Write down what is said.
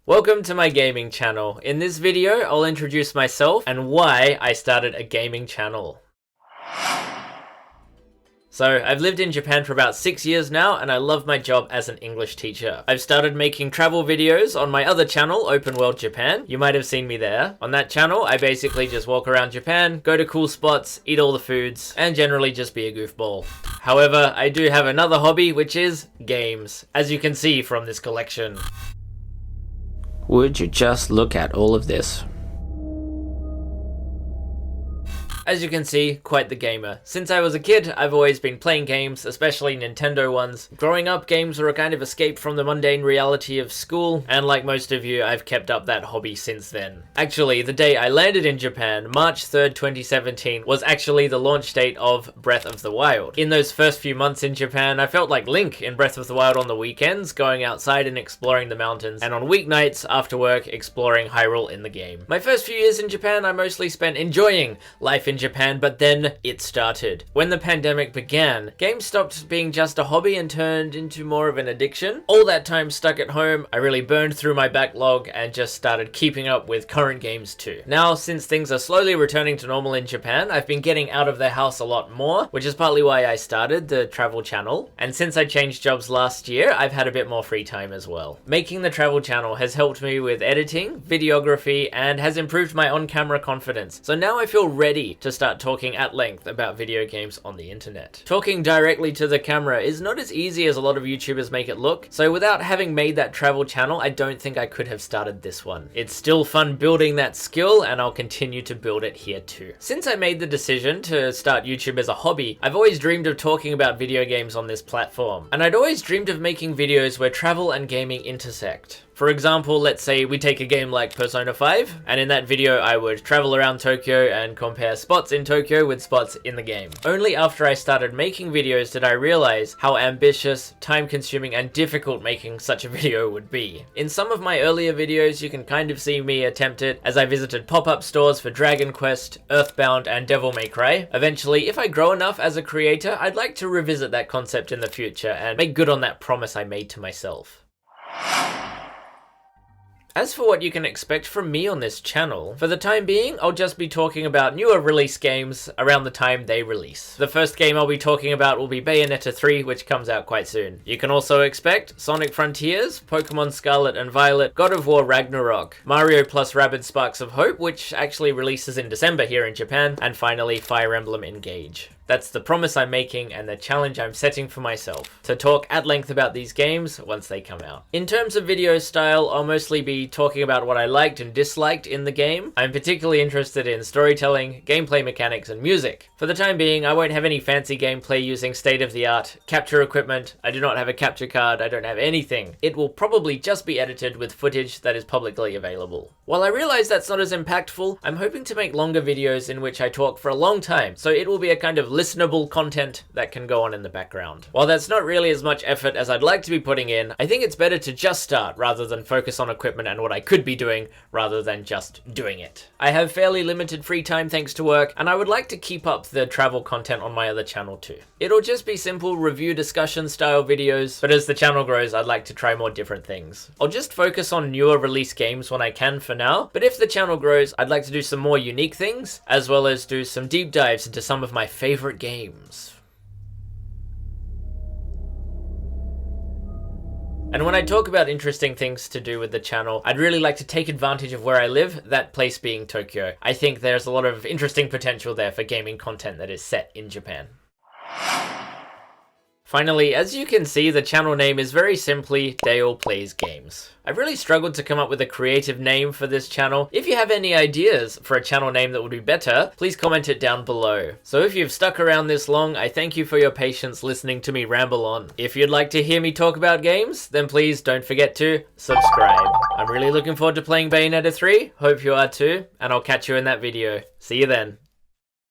Welcome to my gaming channel. In this video, I'll introduce myself and why I started a gaming channel. So, I've lived in Japan for about 6 years now, and I love my job as an English teacher. I've started making travel videos on my other channel, Open World Japan. You might have seen me there. On that channel, I basically just walk around Japan, go to cool spots, eat all the foods, and generally just be a goofball. However, I do have another hobby, which is games, as you can see from this collection. Would you just look at all of this? As you can see, quite the gamer. Since I was a kid, I've always been playing games, especially Nintendo ones. Growing up, games were a kind of escape from the mundane reality of school, and like most of you, I've kept up that hobby since then. Actually, the day I landed in Japan, March 3rd, 2017, was actually the launch date of Breath of the Wild. In those first few months in Japan, I felt like Link in Breath of the Wild on the weekends, going outside and exploring the mountains, and on weeknights, after work, exploring Hyrule in the game. My first few years in Japan, I mostly spent enjoying life in Japan, but then it started. When the pandemic began, games stopped being just a hobby and turned into more of an addiction. All that time stuck at home, I really burned through my backlog and just started keeping up with current games too. Now, since things are slowly returning to normal in Japan, I've been getting out of the house a lot more, which is partly why I started the travel channel. And since I changed jobs last year, I've had a bit more free time as well. Making the travel channel has helped me with editing, videography, and has improved my on-camera confidence. So now I feel ready to start talking at length about video games on the internet. Talking directly to the camera is not as easy as a lot of YouTubers make it look, so without having made that travel channel, I don't think I could have started this one. It's still fun building that skill, and I'll continue to build it here too. Since I made the decision to start YouTube as a hobby, I've always dreamed of talking about video games on this platform, and I'd always dreamed of making videos where travel and gaming intersect. For example, let's say we take a game like Persona 5, and in that video I would travel around Tokyo and compare spots in Tokyo with spots in the game. Only after I started making videos did I realize how ambitious, time-consuming, and difficult making such a video would be. In some of my earlier videos, you can kind of see me attempt it as I visited pop-up stores for Dragon Quest, Earthbound, and Devil May Cry. Eventually, if I grow enough as a creator, I'd like to revisit that concept in the future and make good on that promise I made to myself. As for what you can expect from me on this channel, for the time being, I'll just be talking about newer release games around the time they release. The first game I'll be talking about will be Bayonetta 3, which comes out quite soon. You can also expect Sonic Frontiers, Pokemon Scarlet and Violet, God of War Ragnarok, Mario plus Rabbids Sparks of Hope, which actually releases in December here in Japan, and finally Fire Emblem Engage. That's the promise I'm making and the challenge I'm setting for myself, to talk at length about these games once they come out. In terms of video style, I'll mostly be talking about what I liked and disliked in the game. I'm particularly interested in storytelling, gameplay mechanics, and music. For the time being, I won't have any fancy gameplay using state-of-the-art capture equipment. I do not have a capture card, I don't have anything. It will probably just be edited with footage that is publicly available. While I realize that's not as impactful, I'm hoping to make longer videos in which I talk for a long time, so it will be a kind of listenable content that can go on in the background. While that's not really as much effort as I'd like to be putting in, I think it's better to just start rather than focus on equipment and what I could be doing rather than just doing it. I have fairly limited free time thanks to work, and I would like to keep up the travel content on my other channel too. It'll just be simple review discussion style videos, but as the channel grows, I'd like to try more different things. I'll just focus on newer release games when I can for now, but if the channel grows, I'd like to do some more unique things, as well as do some deep dives into some of my favorite games. And when I talk about interesting things to do with the channel, I'd really like to take advantage of where I live, that place being Tokyo. I think there's a lot of interesting potential there for gaming content that is set in Japan. Finally, as you can see, the channel name is very simply Dale Plays Games. I've really struggled to come up with a creative name for this channel. If you have any ideas for a channel name that would be better, please comment it down below. So if you've stuck around this long, I thank you for your patience listening to me ramble on. If you'd like to hear me talk about games, then please don't forget to subscribe. I'm really looking forward to playing Bayonetta 3, hope you are too, and I'll catch you in that video. See you then.